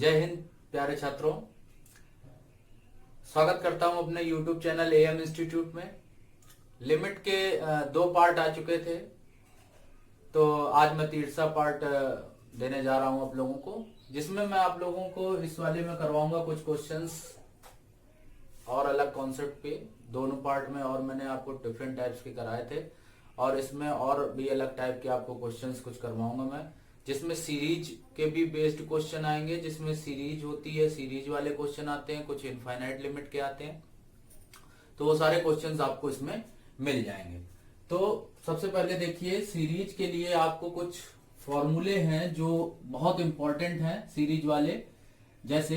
जय हिंद प्यारे छात्रों, स्वागत करता हूं अपने YouTube चैनल AM इंस्टीट्यूट में। लिमिट के दो पार्ट आ चुके थे, तो आज मैं तीसरा पार्ट देने जा रहा हूं आप लोगों को, जिसमें मैं आप लोगों को इस वाले में करवाऊंगा कुछ क्वेश्चंस और अलग कॉन्सेप्ट पे दोनों पार्ट में। और मैंने आपको डिफरेंट टाइप्स के कराए थे और इसमें और भी अलग टाइप के आपको क्वेश्चंस कुछ करवाऊंगा मैं, जिसमें सीरीज के भी बेस्ड क्वेश्चन आएंगे। जिसमें सीरीज होती है, सीरीज वाले क्वेश्चन आते हैं, कुछ इनफाइनाइट लिमिट के आते हैं, तो वो सारे क्वेश्चंस आपको इसमें मिल जाएंगे। तो सबसे पहले देखिए, सीरीज के लिए आपको कुछ फॉर्मूले हैं जो बहुत इंपॉर्टेंट हैं सीरीज वाले। जैसे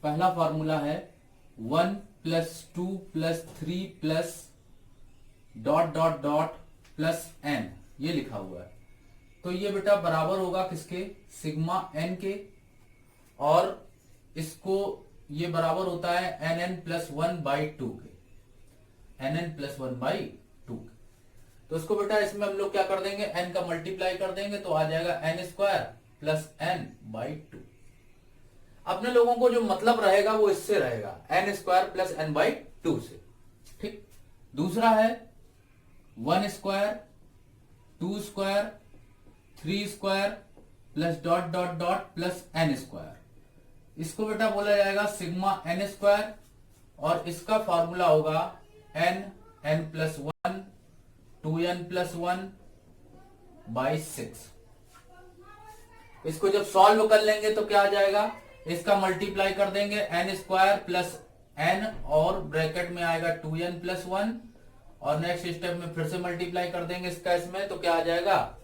पहला फॉर्मूला है 1 + 2 + 3 plus dot dot dot plus n, ये लिखा हुआ है। तो ये बेटा बराबर होगा किसके? सिग्मा n के, और इसको ये बराबर होता है nn+1/2 के, nn+1/2 के। तो इसको बेटा इसमें हम लोग क्या कर देंगे, n का मल्टीप्लाई कर देंगे तो आ जाएगा n² + n/2। अपने लोगों को जो मतलब रहेगा वो इससे रहेगा, n² + n/2 से। ठीक। दूसरा है 1² 2² 3² plus dot dot dot plus n²। इसको बेटा बोला जाएगा सिग्मा n², और इसका फॉर्मूला होगा n+1 2n+1/6। इसको जब सॉल्व कर लेंगे तो क्या आ जाएगा, इसका मल्टीप्लाई कर देंगे n² + n, और ब्रैकेट में आएगा 2n+1, और नेक्स्ट स्टेप में फिर से मल्टीप्लाई कर देंगे इसका इसमें, तो क्या आ जाएगा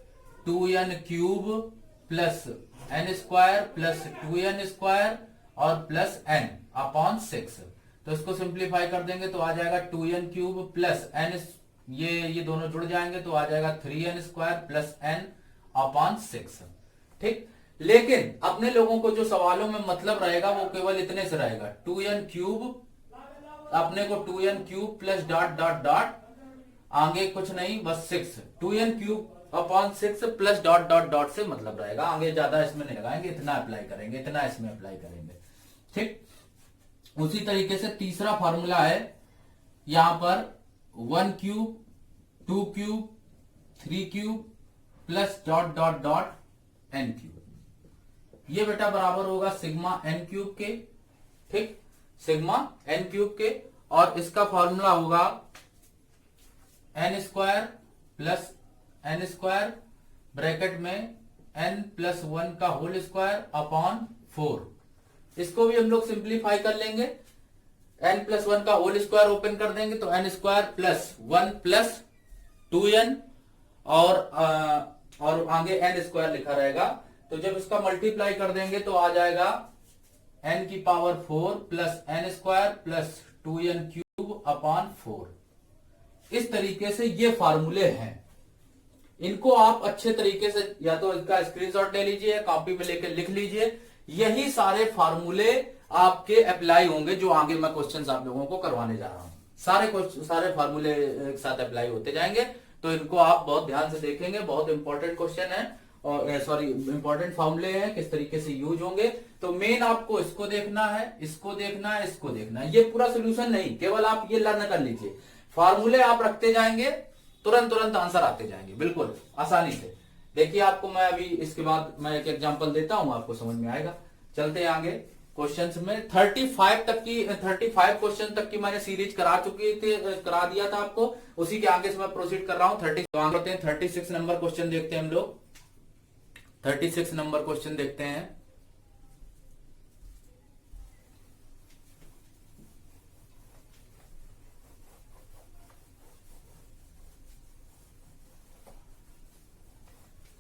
2n³ + n² + 2n² और प्लस n/6। तो इसको सिंप्लीफाई कर देंगे तो आ जाएगा 2n³ + n, ये दोनों जुड़ जाएंगे तो आ जाएगा 3n² + n/6। ठीक। लेकिन अपने लोगों को जो सवालों में मतलब रहेगा वो केवल इतने से रहेगा, 2n³, अपने को 2n³ plus dot dot dot, आगे कुछ नहीं, बस 6, 2n³/6 plus dot dot dot से मतलब रहेगा। आगे ज्यादा इसमें नहीं लगाएंगे, इतना अप्लाई करेंगे, इतना इसमें अप्लाई करेंगे। ठीक। उसी तरीके से तीसरा फॉर्मूला है यहां पर 1³ 2³ 3³ plus dot dot dot n³। ये बेटा बराबर होगा सिग्मा n³ के। ठीक, सिग्मा n³ के, और इसका फॉर्मूला होगा n² + n² ब्रैकेट में n+1/4। इसको भी हम लोग सिंप्लीफाई कर लेंगे, n+1/2 ओपन कर देंगे तो n² + 1 + 2n, और आगे n² लिखा रहेगा। तो जब इसका मल्टीप्लाई कर देंगे तो आ जाएगा n⁴ + n² + 2n³/4। इस तरीके से ये फार्मूले हैं। इनको आप अच्छे तरीके से या तो इसका स्क्रीनशॉट ले लीजिए, कॉपी में लेकर लिख लीजिए। यही सारे फार्मूले आपके अप्लाई होंगे जो आगे मैं क्वेश्चंस आप लोगों को करवाने जा रहा हूं। सारे फार्मूले एक साथ अप्लाई होते जाएंगे, तो इनको आप बहुत ध्यान से देखेंगे। बहुत इंपॉर्टेंट क्वेश्चन है, और इंपॉर्टेंट फार्मूले हैं, किस तरीके से यूज होंगे। तो मेन आपको इसको देखना है, इसको देखना है, इसको देखना है। ये पूरा सोल्यूशन नहीं, केवल आप ये लर्न कर लीजिए। फार्मूले आप रखते जाएंगे, तुरंत आंसर आते जाएंगे, बिल्कुल आसानी से। देखिए, आपको मैं अभी इसके बाद मैं एक एग्जांपल देता हूं, आपको समझ में आएगा। चलते हैं आगे क्वेश्चंस में। 35 क्वेश्चन तक की मैंने सीरीज करा दिया था आपको, उसी के आगे से मैं प्रोसीड कर रहा हूं। 36 नंबर क्वेश्चन देखते हैं हम लोग। 36 नंबर क्वेश्चन देखते हैं।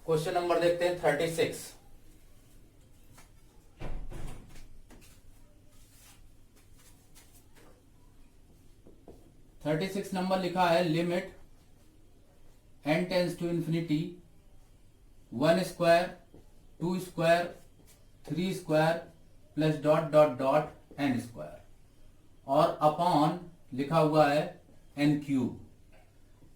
क्वेश्चन नंबर देखते हैं 36 नंबर लिखा है, limit n tends to infinity 1² 2² 3² plus dot dot dot n², और अपॉन लिखा हुआ है n³।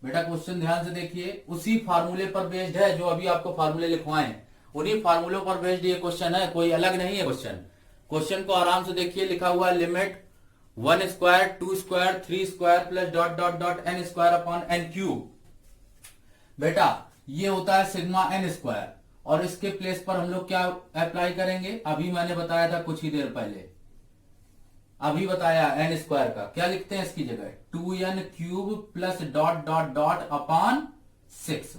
बेटा क्वेश्चन ध्यान से देखिए, उसी फार्मूले पर बेस्ड है जो अभी आपको फार्मूले लिखवाए हैं, उन्हीं फार्मूलों पर बेस्ड ये क्वेश्चन है, कोई अलग नहीं है क्वेश्चन। क्वेश्चन को आराम से देखिए, लिखा हुआ है limit 1 square 2 square 3 square plus dot dot dot n square upon n cube. बेटा ये होता है सिग्मा एन स्क्वायर, और इसके प्लेस पर हम लोग क्या अप्लाई करेंगे, अभी मैंने बताया था कुछ ही देर पहले, अभी बताया एन स्क्वायर का क्या लिखते हैं इसकी जगह 2n cube plus dot dot dot upon 6,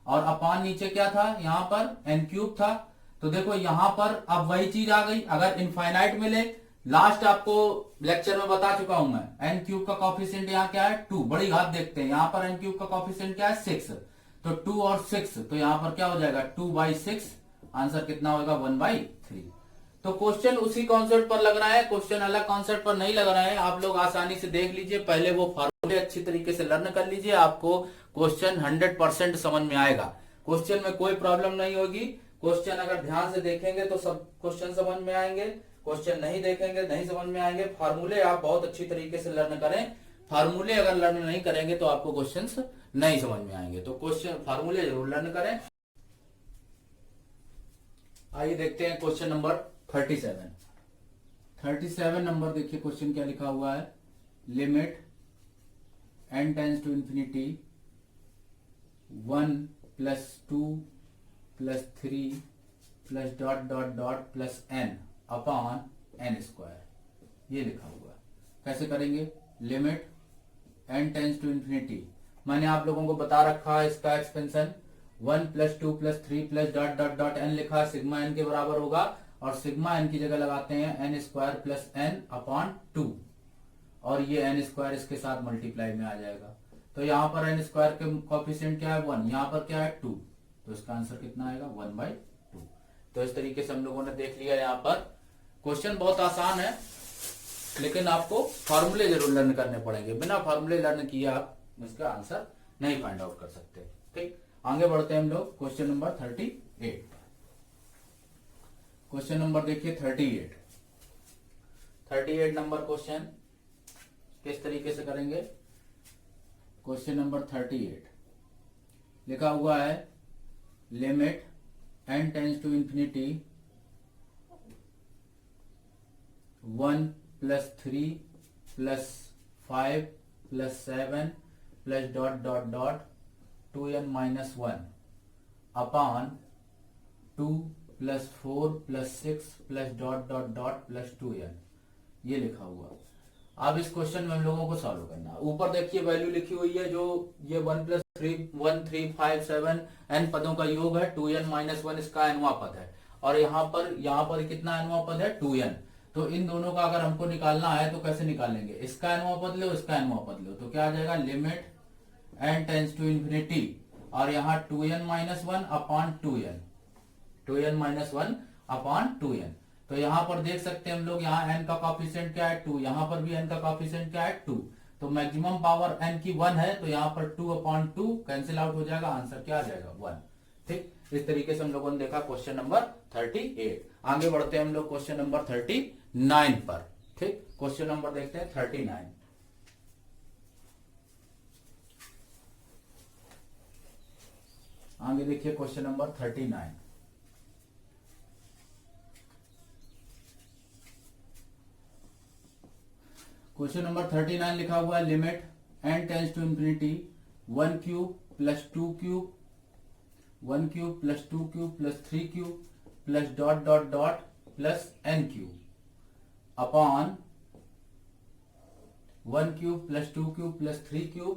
और अपॉन नीचे क्या था, यहां पर एन क्यूब था। तो देखो यहां पर अब वही चीज आ गई, अगर इनफाइनाइट मिले, लास्ट आपको लेक्चर में बता चुका हूं मैं, एन क्यूब का कॉफिशिएंट यहाँ क्या है 2, बड़ी घात देखते हैं, यहां पर एन क्यूब का कॉफिशिएंट क्या है 6, तो 2 और 6, तो यहां पर क्या हो जाएगा 2/6, आंसर कितना होगा 1/3। तो क्वेश्चन उसी कॉन्सेप्ट पर लग रहा है, क्वेश्चन अलग कॉन्सेप्ट पर नहीं लग रहा है, आप लोग आसानी से देख लीजिए, पहले वो फॉर्मूले अच्छी तरीके से लर्न कर लीजिए, आपको क्वेश्चन 100% समझ में आएगा, क्वेश्चन में कोई प्रॉब्लम नहीं होगी। क्वेश्चन अगर ध्यान से देखेंगे तो सब क्वेश्चन समझ में आएंगे, क्वेश्चन नहीं देखेंगे नहीं समझ में आएंगे। फार्मूले आप बहुत अच्छी तरीके से लर्न करें, फार्मूले अगर लर्न नहीं करेंगे तो आपको क्वेश्चंस नहीं समझ में आएंगे, तो क्वेश्चन फार्मूले जरूर लर्न करें। आइए देखते हैं क्वेश्चन नंबर 37 नंबर देखिए, क्वेश्चन क्या लिखा हुआ है, limit n tends to infinity 1 plus 2 plus 3 plus dot dot dot plus n upon n square, ये लिखा हुआ है। कैसे करेंगे, limit n tends to infinity, मैंने आप लोगों को बता रखा है इसका expansion 1 plus 2 plus 3 plus dot dot dot n लिखा, सिग्मा n के बराबर होगा, और सिग्मा n की जगह लगाते हैं n square plus n upon 2, और ये n स्क्वायर इसके साथ मल्टीप्लाई में आ जाएगा। तो यहाँ पर n स्क्वायर के कोएफिशिएंट क्या है 1, यहाँ पर क्या है 2, तो इसका आंसर कितना आएगा 1/2। तो इस तरीके से हम लोगों ने देख लिया, यहाँ पर क्वेश्चन बहुत आसान है, लेकिन आपको फॉर्मूले जरूर लर्न करने पड़ेंगे, बिना फॉर्मूले लर्न किए आप इसका आंसर नहीं फाइंड आउट कर सकते। ठीक, आगे बढ़ते हैं हम लोग क्वेश्चन नंबर 38। क्वेश्चन नंबर देखिए 38 नंबर क्वेश्चन किस तरीके से करेंगे। क्वेश्चन नंबर 38 लिखा हुआ है limit n tends to infinity 1 plus 3 plus 5 plus 7 plus dot dot dot 2n minus 1 upon 2 plus 4 plus 6 plus dot dot dot plus 2n, ये लिखा हुआ। अब इस क्वेश्चन में हम लोगों को सॉल्व करना है। ऊपर देखिए वैल्यू लिखी हुई है, जो ये 1 प्लस 3 1 3 5 7 n पदों का योग है, 2n माइनस 1 इसका nवां पद है, और यहाँ पर कितना nवां पद है 2n। तो इन दोनों का अगर हमको निकालना है तो कैसे निकालेंगे, इसका nवां पद लो इसका nवां पद लो, तो क्या आ जाएगा limit n tends to infinity, और यहाँ 2n minus 1 upon 2n, 2n minus 1 upon 2n। तो यहाँ पर देख सकते हैं हम लोग, यहाँ n का कॉफिशिएंट क्या है 2, यहाँ पर भी n का कॉफिशिएंट क्या है 2, तो मैक्सिमम पावर n की 1 है, तो यहाँ पर 2 अपॉन 2 कैंसिल आउट हो जाएगा, आंसर क्या आ जाएगा 1। ठीक, इस तरीके से हम लोगों ने देखा क्वेश्चन नंबर 38। आगे बढ़ते हैं हम लोग क्वेश्चन नंबर 39 पर। ठीक, क्वेश्चन नंबर देखते हैं 39। आगे देखिए क्वेश्चन नंबर 39। क्वेश्चन नंबर 39 लिखा हुआ है limit n tends to infinity 1 cube plus 2 cube 1 cube plus 2 cube plus 3 cube plus dot dot dot plus n cube upon 1 cube plus 2 cube plus 3 cube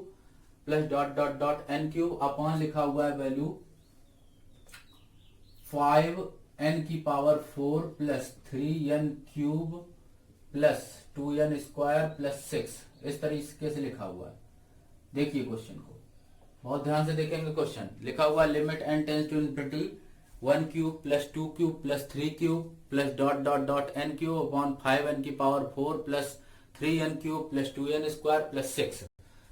plus dot dot dot n cube upon लिखा हुआ है value 5n की power 4 plus 3n cube plus 2n square plus 6, इस तरीके से लिखा हुआ है। देखिए क्वेश्चन को बहुत ध्यान से देखेंगे। क्वेश्चन लिखा हुआ है limit n tends to infinity 1 cube plus 2 cube plus 3 cube plus dot dot dot n cube upon 5n की power 4 plus 3n cube plus 2n square plus 6।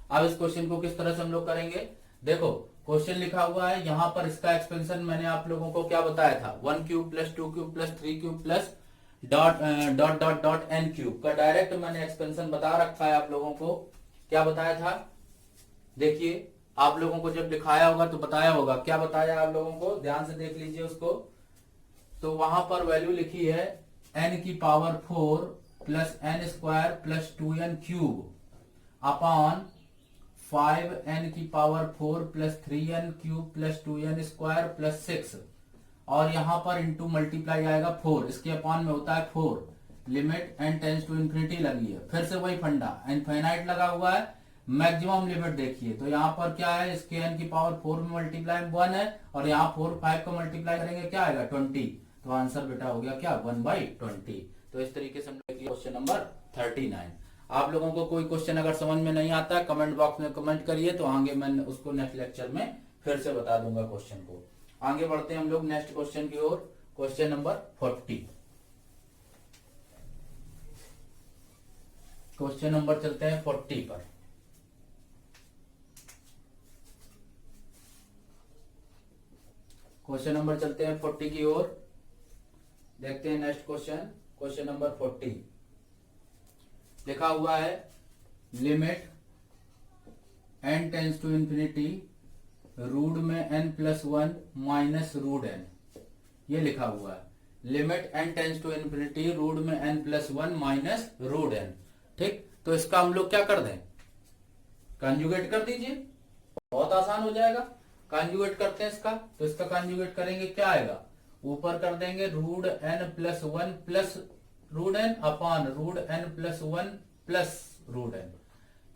अब इस क्वेश्चन को किस तरह से हम लोग करेंगे, देखो क्वेश्चन लिखा हुआ है, यहाँ पर इसका एक्सपेंशन मैंने आप लोगों को क्या बताया था 1 cube plus 2 cube plus 3 cube plus dot dot dot dot n cube का डायरेक्ट मैंने एक्सपेंशन बता रखा है आप लोगों को। क्या बताया था, देखिए आप लोगों को जब दिखाया होगा तो बताया होगा, क्या बताया आप लोगों को, ध्यान से देख लीजिए उसको। तो वहां पर वैल्यू लिखी है n की power 4 plus n square plus 2n cube upon 5n की power 4 plus 3n cube plus 2n square plus 6, और यहां पर इंटू मल्टीप्लाई आएगा 4, इसके अपॉन में होता है 4, limit n tends to infinity लगी है। फिर से वही फंडा, इनफाइनाइट लगा हुआ है, मैक्सिमम लिमिट देखिए। तो यहाँ पर क्या है, इसके n की पावर 4 में मल्टीप्लाई 1 है, और यहाँ 4 5 को मल्टीप्लाई करेंगे क्या आएगा 20। तो आंसर बेटा हो गया क्या 1/20। तो इस तरीके से हम लोग क्वेश्चन नंबर 39। आप लोगों को कोई क्वेश्चन अगर समझ में नहीं आता है कमेंट बॉक्स में कमेंट करिए, तो आगे मैं उसको नेक्स्ट लेक्चर में फिर से बता दूंगा क्वेश्चन को। आगे बढ़ते हैं हम लोग नेक्स्ट क्वेश्चन की ओर, क्वेश्चन नंबर 40। क्वेश्चन नंबर चलते हैं 40 पर। क्वेश्चन नंबर चलते हैं 40 की ओर, देखते हैं नेक्स्ट क्वेश्चन। क्वेश्चन नंबर 40 लिखा हुआ है limit n tends to infinity root में n+1 माइनस रूट n, ये लिखा हुआ है limit n tends to infinity root में n+1 माइनस रूट n। ठीक, तो इसका हम लोग क्या कर दें, कंजुगेट कर दीजिए, बहुत आसान हो जाएगा। कंजुगेट करते हैं इसका, तो इसका कंजुगेट करेंगे क्या आएगा, ऊपर कर देंगे root n+1 plus root n upon root n+1 plus root n।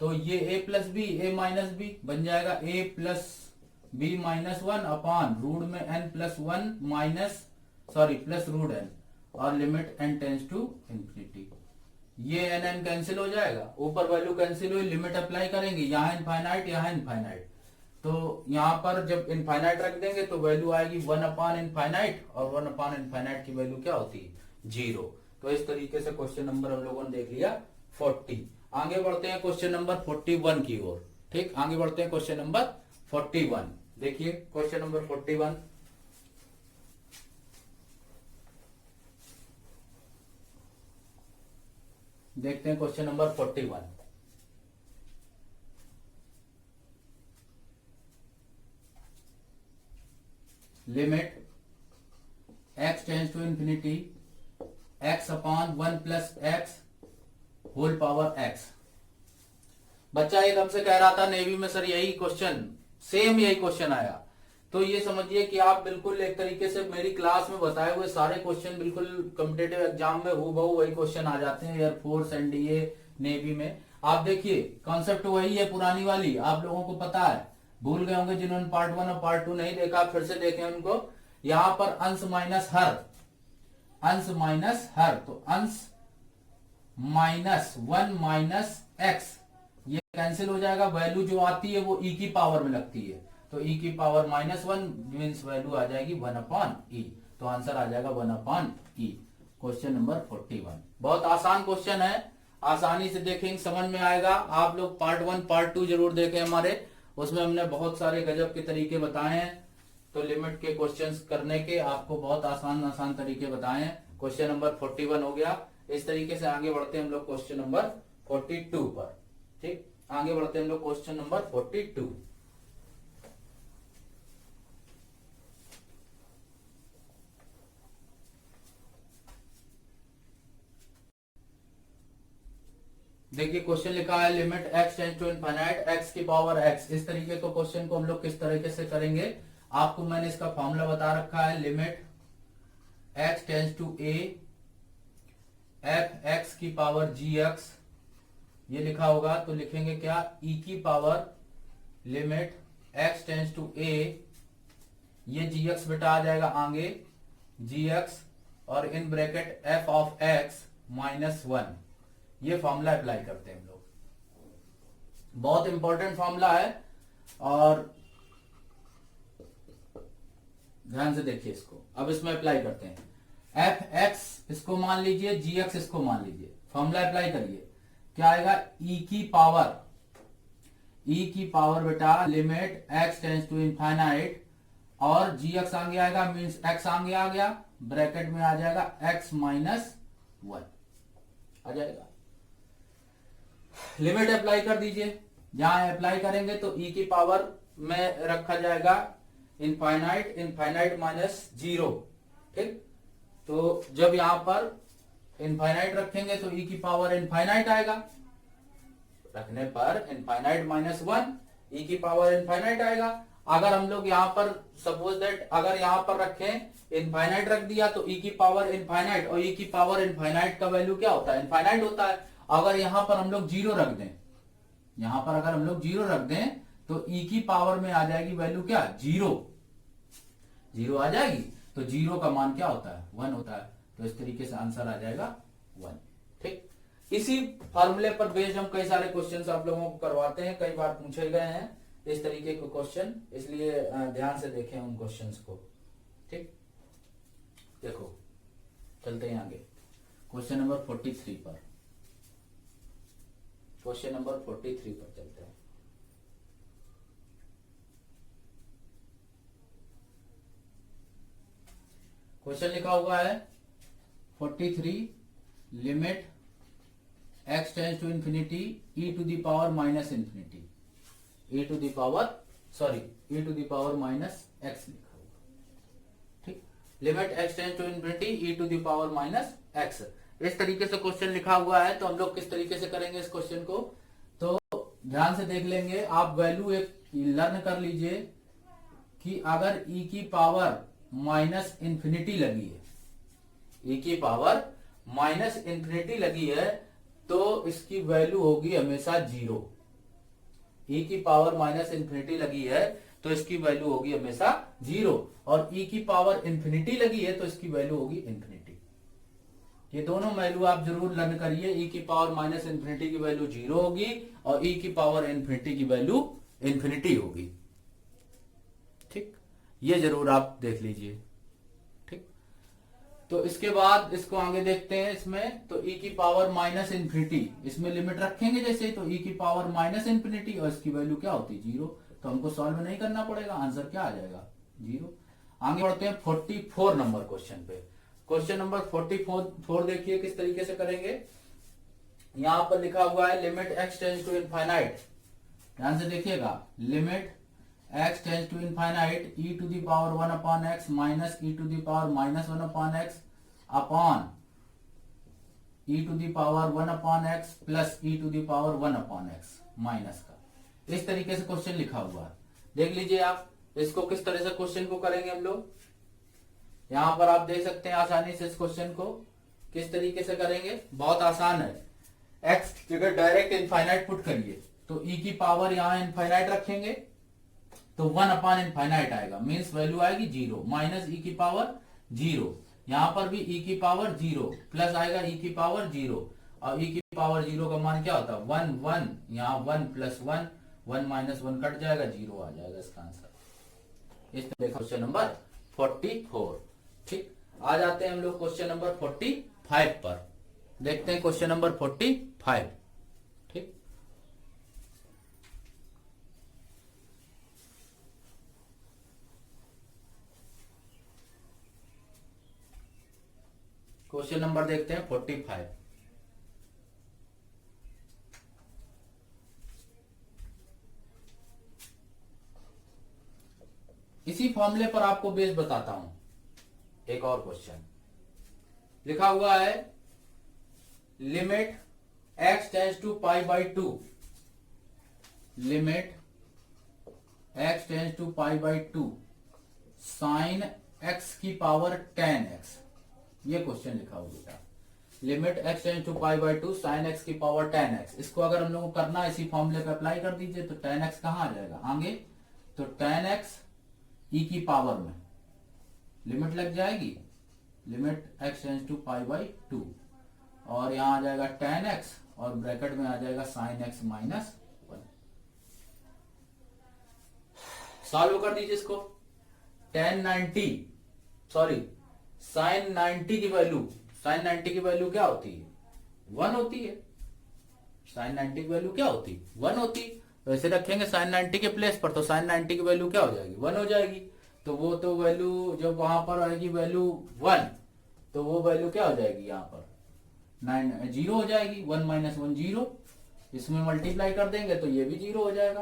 तो ये a plus b a minus b बन जाएगा a plus b minus 1 upon root में n+1 minus plus root n, और limit n tends to infinity. ये n cancel हो जाएगा, ऊपर वैल्यू कैंसिल हुई, लिमिट अप्लाई करेंगे, यहाँ इनफाइनाइट यहाँ इनफाइनाइट। तो यहाँ पर जब इनफाइनाइट रख देंगे तो वैल्यू आएगी 1 अपॉन इनफाइनाइट, और 1 अपॉन इनफाइनाइट की वैल्यू क्या होती है 0। तो इस तरीके से क्वेश्चन नंबर हम लोगों ने देख लिया 40। आगे बढ़ते हैं क्वेश्चन नंबर 41 की ओर। ठीक, आगे बढ़ते हैं क्वेश्चन नंबर 41। देखिए क्वेश्चन नंबर 41, देखते हैं question number 41। Limit x tends to infinity x upon 1 plus x whole power x। बच्चा एक हमसे कह रहा था नेवी में सर यही क्वेश्चन, सेम यही क्वेश्चन आया। तो ये समझिए कि आप बिल्कुल एक तरीके से मेरी क्लास में बताए हुए सारे क्वेश्चन बिल्कुल कॉम्पिटेटिव एग्जाम में हूबहू वही क्वेश्चन आ जाते हैं, एयरफोर्स एनडीए नेवी में। आप देखिए कॉन्सेप्ट वही है, पुरानी वाली आप लोगों को पता है, भूल गए होंगे जिन्होंने पार्ट 1 और पार्ट 2 नहीं देखा, फिर से देखें उनको। यहां पर अंश माइनस हर, अंश माइनस हर, तो अंश माइनस 1 माइनस एक्स, ये कैंसिल हो जाएगा, वैल्यू जो आती है वो e की पावर में लगती है, तो e की पावर -1 मीन्स वैल्यू आ जाएगी 1 अपॉन ई, तो आंसर आ जाएगा 1 अपॉन ई। क्वेश्चन नंबर 41 बहुत आसान क्वेश्चन है, आसानी से देखेंगे समझ में आएगा। आप लोग पार्ट 1 पार्ट 2 जरूर देखें हमारे, उसमें हमने बहुत सारे गजब के तरीके बताए हैं। तो लिमिट के क्वेश्चंस करने के आपको बहुत आसान आसान तरीके बताए हैं। क्वेश्चन नंबर 41 हो गया। इस तरीके से आगे बढ़ते हैं हम लोग क्वेश्चन नंबर 42 पर। ठीक, आगे बढ़ते हैं हम लोग क्वेश्चन नंबर 42। देखिए क्वेश्चन लिखा है limit x tends to infinite x की पावर x। इस तरीके को क्वेश्चन को हम लोग किस तरीके से करेंगे, आपको मैंने इसका फॉर्मूला बता रखा है। Limit x tends to a f x की पावर gx, ये लिखा होगा तो लिखेंगे क्या e की power limit x tends to a, ये gx बेटा आ जाएगा आगे gx, और इन ब्रैकेट f ऑफ x -1, ये फॉर्मूला अप्लाई करते हैं हम लोग। बहुत इंपॉर्टेंट फॉर्मूला है और ध्यान से देखिए इसको। अब इसमें अप्लाई करते हैं, एफ एक्स इसको मान लीजिए, जी एक्स इसको मान लीजिए, फॉर्मूला अप्लाई करिए, क्या आएगा ई की पावर बेटा limit x tends to infinite, और जी एक्स आगे आएगा मीन्स एक्स आगे आ गया, ब्रैकेट में आ जाएगा x -1 आ जाएगा। लिमिट अप्लाई कर दीजिए, जहां अप्लाई करेंगे तो e की पावर में रखा जाएगा इनफाइनाइट, इनफाइनाइट माइनस जीरो। ठीक, तो जब यहां पर इनफाइनाइट रखेंगे तो ई की पावर इनफाइनाइट आएगा, रखने पर इनफाइनाइट माइनस वन, ई की पावर इनफाइनाइट आएगा। अगर हम लोग यहाँ पर सपोज दैट अगर यहाँ पर रखें इनफाइनाइट रख दिया तो ई की पावर इनफाइनाइट, और ई की पावर इनफाइनाइट का वैल्यू क्या होता है, इनफाइनाइट होता है। अगर यहाँ पर हम लोग जीरो रख दें, यहाँ पर अगर हम लोग जीरो रख दें तो ई की पावर में आ जाएगी वैल्यू क्या, जीरो, जीरो आ जाएगी। तो जीरो का मान क्या होता है, वन होता है। तो इस तरीके से आंसर आ जाएगा वन। ठीक, इसी फॉर्मूले पर बेस्ड हम कई सारे क्वेश्चंस आप लोगों को करवाते हैं, कई बार पूछे गए हैं इस तरीके के क्वेश्चन, इसलिए ध्यान से देखें उन क्वेश्चंस को। ठीक, देखो चलते हैं आगे क्वेश्चन नंबर 43 पर, क्वेश्चन नंबर 43 पर चलते हैं। क्वेश्चन लिखा हुआ है 43, limit x tends to infinity e to the power minus infinity, e to the power minus x लिखा हुआ। ठीक, limit x tends to infinity e to the power minus x, इस तरीके से क्वेश्चन लिखा हुआ है। तो हम लोग किस तरीके से करेंगे इस क्वेश्चन को, तो ध्यान से देख लेंगे आप। वैल्यू एक लर्न कर लीजिए कि अगर e की पावर माइनस इंफिनिटी लगी है, e की पावर माइनस इंफिनिटी लगी है तो इसकी वैल्यू होगी हमेशा जीरो। e की पावर माइनस इंफिनिटी लगी है तो इसकी वैल्यू होगी हमेशा जीरो, और e की पावर इंफिनिटी लगी है तो इसकी वैल्यू होगी इंफिनिटी। ये दोनों वैल्यू आप जरूर लर्न करिए। e की पावर माइनस इंफिनिटी की वैल्यू जीरो होगी और e की पावर इंफिनिटी की वैल्यू इंफिनिटी होगी। ठीक, ये जरूर आप देख लीजिए। ठीक, तो इसके बाद इसको आगे देखते हैं। इसमें तो e की पावर माइनस इंफिनिटी, इसमें लिमिट रखेंगे जैसे, तो e की पावर माइनस इंफिनिटी और इसकी वैल्यू क्या होती है, जीरो। तो हमको सॉल्व नहीं करना पड़ेगा, आंसर क्या आ जाएगा, जीरो। आगे बढ़ते हैं 44 नंबर क्वेश्चन पे। क्वेश्चन नंबर 44 देखिए किस तरीके से करेंगे। यहां पर लिखा हुआ है limit x tends to infinite, ध्यान से देखिएगा, limit x tends to infinite e to the power 1 upon x minus e to the power minus 1 upon x upon e to the power 1 upon x plus e to the power 1 upon x minus का, इस तरीके से question लिखा हुआ है। देख लीजिए आप इसको किस तरह से क्वेश्चन को करेंगे हम लोग। यहां पर आप देख सकते हैं आसानी से इस क्वेश्चन को किस तरीके से करेंगे, बहुत आसान है। x जगह डायरेक्ट इनफाइनाइट पुट करिए, तो e की पावर यहां इनफाइनाइट रखेंगे तो 1 अपॉन इनफाइनाइट आएगा, मीन्स वैल्यू आएगी जीरो, माइनस e की पावर जीरो, यहां पर भी e की पावर जीरो, प्लस आएगा e की पावर जीरो, और e की पावर जीरो का मान क्या होता है, 1 1, यहाँ 1 प्लस 1, 1 माइनस 1 कट जाएगा, जीरो आ जाएगा इसका आंसर। इस तरह क्वेश्चन नंबर 44। ठीक, आ जाते हैं हम लोग क्वेश्चन नंबर 45 पर। देखते हैं क्वेश्चन नंबर 45। ठीक, क्वेश्चन नंबर देखते हैं 45। इसी फॉर्मूले पर आपको बेस बताता हूं। एक और क्वेश्चन लिखा हुआ है limit x tends to pi by two, limit x tends to pi by two sine x की पावर 10x, ये क्वेश्चन लिखा हुआ बेटा। Limit x tends to pi by two sine x की पावर 10x, इसको अगर हम लोग को करना है इसी फॉर्मूले पे अप्लाई कर दीजिए तो 10x कहां आ जाएगा आगे, तो 10x e की पावर में लिमिट लग जाएगी, limit x tends to pi by two, और यहां आ जाएगा 10x और ब्रैकेट में आ जाएगा साइन x माइनस 1। सॉल्व कर दीजिए इसको। 1090 सॉरी साइन 90 की वैल्यू, साइन 90 की वैल्यू क्या होती है, 1 होती है। साइन 90 की वैल्यू क्या होती है, 1 होती है। तो ऐसे रखेंगे साइन 90 के प्लेस पर, तो साइन 90 की वैल्यू क्या हो जाएगी, 1 हो जाएगी। तो वो तो वैल्यू जब वहां पर आएगी वैल्यू 1, तो वो वैल्यू क्या हो जाएगी, यहाँ पर 0 हो जाएगी। 1 माइनस 1 0, इसमें मल्टीप्लाई कर देंगे तो ये भी 0 हो जाएगा।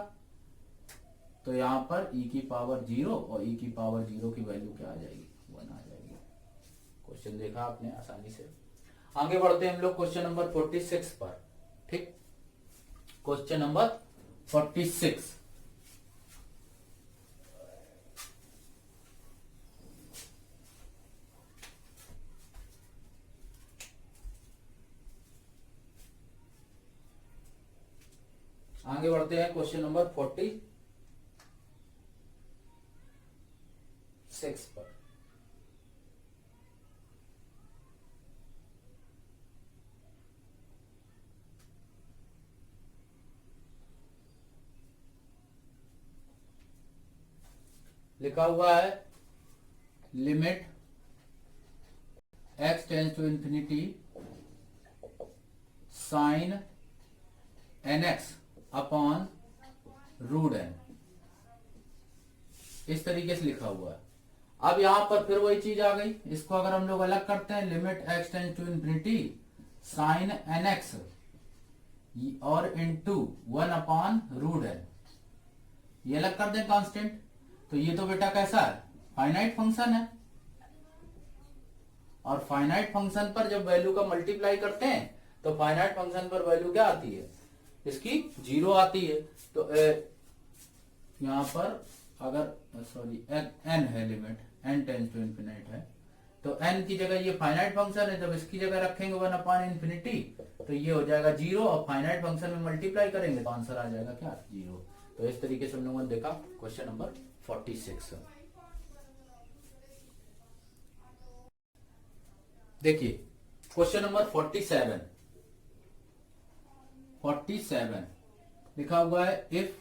तो यहाँ पर e की पावर 0 और e की पावर 0 की वैल्यू क्या आ जाएगी, 1 आ जाएगी। क्वेश्चन देखा आपने आसानी से। आगे बढ़ते हैं हम लोग क्वेश्चन नंबर 46 पर। ठीक, क्वेश्चन नंबर 46। आगे बढ़ते हैं क्वेश्चन नंबर 46 पर। लिखा हुआ है limit x tends to infinity sine nx upon root n, इस तरीके से लिखा हुआ है। अब यहां पर फिर वही चीज आ गई, इसको अगर हम लोग अलग करते हैं, limit x tends to infinity sine nx और इनटू 1 अपॉन रूट n, ये अलग कर दें कांस्टेंट, तो ये तो बेटा कैसा है, फाइनाइट फंक्शन है। और फाइनाइट फंक्शन पर जब वैल्यू का मल्टीप्लाई करते हैं तो फाइनाइट फंक्शन पर वैल्यू क्या आती है, इसकी 0 आती है। तो यहां पर अगर सॉरी n है, limit n tends to infinite है, तो n की जगह ये फाइनाइट फंक्शन है, जब इसकी जगह रखेंगे 1 अपॉन इन्फिनिटी तो ये हो जाएगा 0, और फाइनाइट फंक्शन में मल्टीप्लाई करेंगे तो आंसर आ जाएगा क्या, 0। तो इस तरीके से हम लोगों ने देखा क्वेश्चन नंबर 46। देखिए क्वेश्चन नंबर 47 लिखा हुआ है, if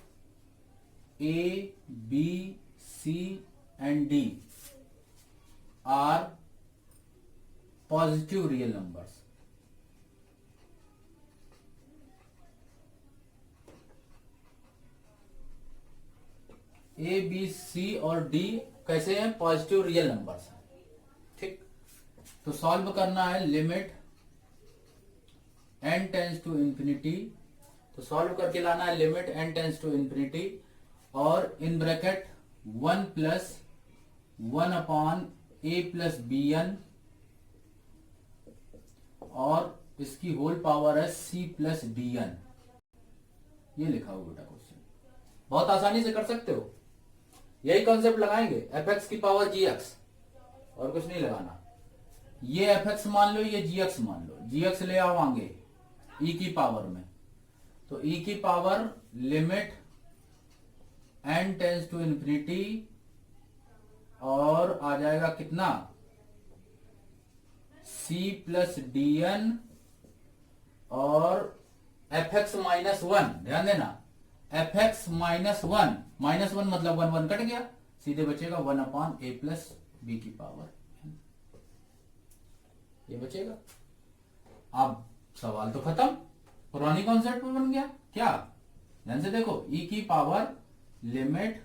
a b c and d are positive real numbers, a b c और डी कैसे हैं, पॉजिटिव रियल नंबर्स हैं। ठीक, तो सॉल्व करना है limit n tends to infinity, तो सॉल्व करके लाना है limit n tends to infinity और इन bracket 1 plus 1 upon a plus B N और इसकी होल पावर है c प्लस डी एन, ये लिखा हुआ बेटा क्वेश्चन। बहुत आसानी से कर सकते हो, यही कॉन्सेप्ट लगाएंगे, fx की पावर gx और कुछ नहीं लगाना। ये fx मान लो, ये gx मान लो, gx ले आओ आगे e की पावर में, तो e की power limit n tends to infinity और आ जाएगा कितना, c प्लस डी एन और fx माइनस 1, ध्यान देना fx माइनस 1, माइनस 1 मतलब 1 1 कट गया, सीधे बचेगा 1 अपॉन a प्लस बी की पावर, ये बचेगा। अब सवाल तो खत्म, पुरानी कॉन्सेप्ट में बन गया क्या, ध्यान से देखो, e की power limit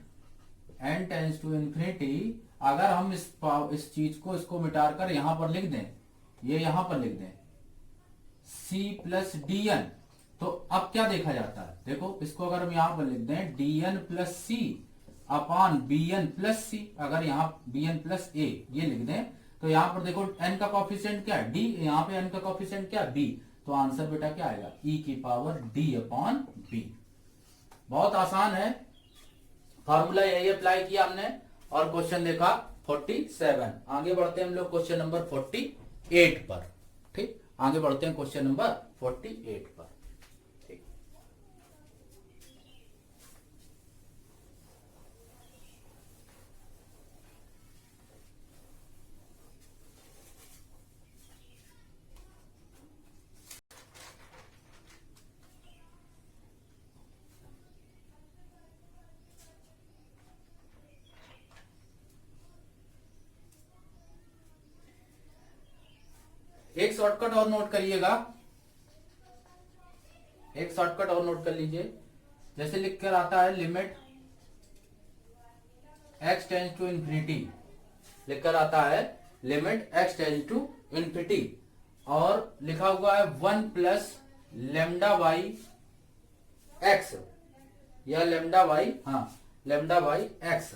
n tends to infinity, अगर हम इस चीज को इसको मिटाकर कर यहां पर लिख दें, ये यहां पर लिख दें c प्लस डी एन, तो अब क्या देखा जाता है, देखो इसको अगर हम यहां पर लिख दें डी एन प्लस सी अपॉन बी एन प्लस सी, अगर यहां बी एन प्लस ए ये लिख दें, तो यहां पर देखो n का कॉफिशिएंट क्या है, d, यहां पे n का कॉफिशिएंट क्या है, b, तो आंसर बेटा क्या आएगा, e की पावर d अपॉन b। बहुत आसान है, फार्मूला यही अप्लाई किया हमने और क्वेश्चन देखा 47। आगे बढ़ते हैं हम लोग क्वेश्चन नंबर 48 पर। ठीक, आगे बढ़ते हैं क्वेश्चन नंबर 48 पर। ठीक, एक शॉर्टकट और नोट करिएगा, एक शॉर्टकट और नोट कर लीजिए, जैसे लिखकर आता है limit x tends to infinity, लिखकर आता है limit x tends to infinity और लिखा हुआ है 1 प्लस लेमडा बाई एक्स या lambda by lambda by x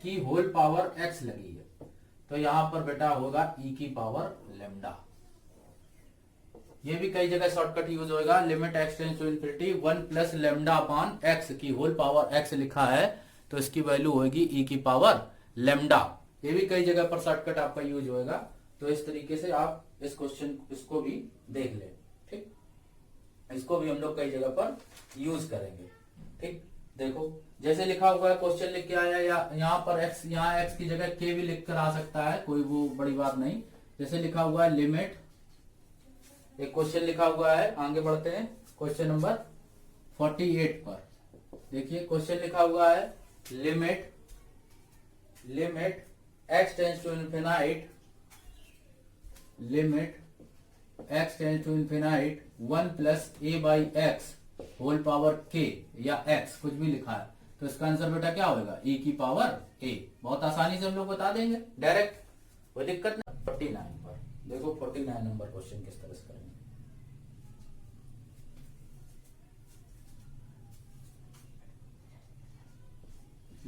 की होल पावर एक्स लगी है, तो यहां पर बेटा होगा ई की पावर लेमडा। ये भी कई जगह शॉर्टकट यूज होगा, limit x tends to infinity 1 plus lambda upon x की होल पावर एक्स लिखा है, तो इसकी वैल्यू होगी ई की पावर लेमडा। ये भी कई जगह पर शॉर्टकट आपका यूज होगा, तो इस तरीके से आप इस क्वेश्चन इसको भी देख ले। ठीक, इसको भी हम लोग कई जगह पर यूज करेंगे। ठीक, देखो जैसे लिखा हुआ है, क्वेश्चन लिख के आया, या यहाँ पर एक्स, यहाँ एक्स की जगह के भी लिख कर आ सकता है, कोई वो बड़ी बात नहीं। जैसे लिखा हुआ है लिमिट, एक क्वेश्चन लिखा हुआ है, आगे बढ़ते हैं क्वेश्चन नंबर 48 पर। देखिए क्वेश्चन लिखा हुआ है limit x tends to infinite, limit x tends to infinite 1 plus a by x whole power k, या एक्स कुछ भी लिखा है, तो इसका आंसर बेटा क्या होगा, ई की पावर ए। बहुत आसानी से हम लोग बता देंगे डायरेक्ट, कोई दिक्कत नहीं। 49 पर देखो, 49 नंबर क्वेश्चन किस तरह से करेंगे।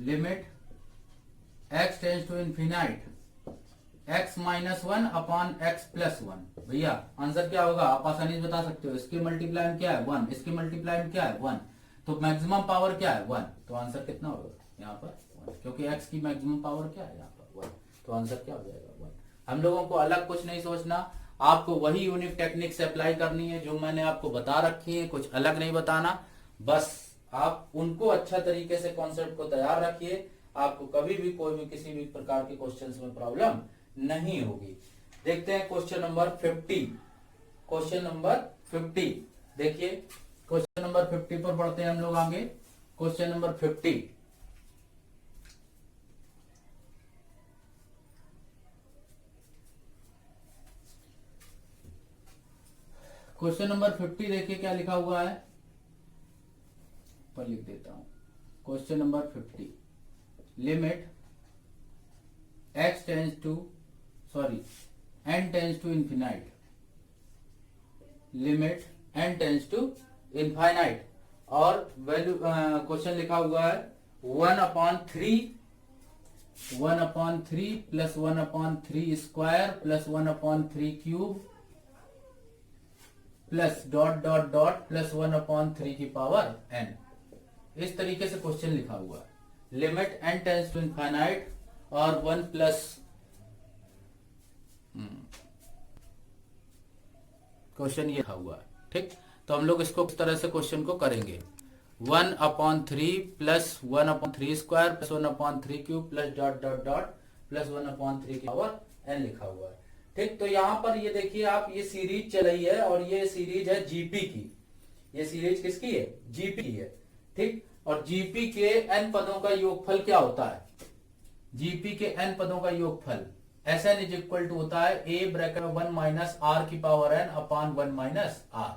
Limit x tends to infinite x minus 1 upon x plus 1। भैया आंसर क्या होगा, आप आसानी से बता सकते हो। इसके मल्टीप्लाई में क्या है 1, इसके मल्टीप्लाई में क्या है 1, तो मैक्सिमम पावर क्या है 1, तो आंसर कितना होगा यहाँ पर 1, क्योंकि x की मैक्सिमम पावर क्या है यहाँ पर 1, तो आंसर क्या हो जाएगा 1। हम लोगों को अलग कुछ नहीं सोचना, आपको वही यूनिक टेक्निक से अप्लाई करनी है जो मैंने आपको बता रखी है, कुछ अलग नहीं बताना। बस आप उनको अच्छा तरीके से कॉन्सेप्ट को तैयार रखिए, आपको कभी भी कोई भी किसी भी प्रकार के क्वेश्चंस में प्रॉब्लम नहीं होगी। देखते हैं क्वेश्चन नंबर 50। क्वेश्चन नंबर 50 देखिए, क्वेश्चन नंबर 50 पर बढ़ते हैं हम लोग आगे। क्वेश्चन नंबर 50, क्वेश्चन नंबर 50 देखिए क्या लिखा हुआ है, पर लिख देता हूं। Question number 50, limit x tends to n tends to infinite, limit n tends to infinite, और वैल्यू क्वेश्चन लिखा हुआ है 1/3 plus 1/3 square plus 1/3 cube plus dot dot dot plus 1/3 की पावर n। इस तरीके से क्वेश्चन लिखा हुआ है। Limit n tends to infinite और 1 प्लस क्वेश्चन ये लिखा हुआ है। ठीक, तो हम लोग इसको किस तरह से क्वेश्चन को करेंगे, 1/3 plus 1/3 square plus 1/3 cube plus dot dot dot plus 1/3 की पावर n लिखा हुआ है। ठीक, तो यहाँ पर ये देखिए आप, ये सीरीज चल रही है और ये सीरीज है जीपी की। ये सीरीज किसकी है, जीपी की है। ठीक, और जीपी के n पदों का योगफल क्या होता है, जीपी के n पदों का योगफल Sn इज इक्वल टू होता है a ब्रैकेट में 1 माइनस आर की power n upon 1 minus r.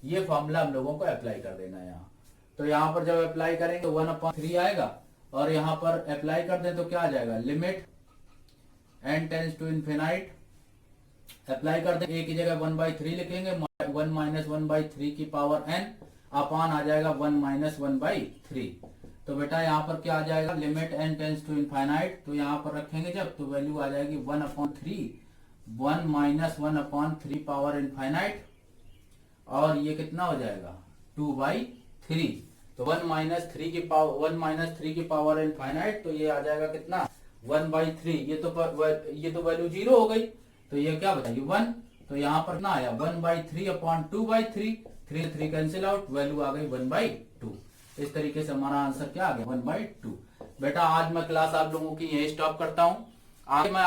ये फॉर्मूला हम लोगों को अप्लाई कर देना है यहाँ। तो यहाँ पर जब अप्लाई करेंगे तो 1/3 आएगा, और यहाँ पर अप्लाई कर दें तो क्या आ जाएगा, limit n tends to infinite, apply कर दें a की जगह 1/3 लिखेंगे, 1 माइनस 1/3 की पावर n अपॉन आ जाएगा 1 माइनस 1/3। तो बेटा यहाँ पर क्या आ जाएगा, limit n tends to infinite, तो यहाँ पर रखेंगे जब, तो वैल्यू आ जाएगी 1/3, 1 माइनस 1/3 पावर इन्फाइनाइट, और ये कितना हो जाएगा 2/3। तो 1 माइनस 3 की पावर इन्फाइनाइट, तो ये आ जाएगा कितना 1/3। ये तो वैल्यू 0 हो गई, तो ये क्या बताइए 1, तो यहाँ पर ना आया 1/3 अपॉन 2/3, 3 कैंसिल आउट, वैल्यू आ गई 1/2। इस तरीके से हमारा आंसर क्या आ गया 1/2। बेटा आज मैं क्लास आप लोगों की यही स्टॉप करता हूं। आगे मैं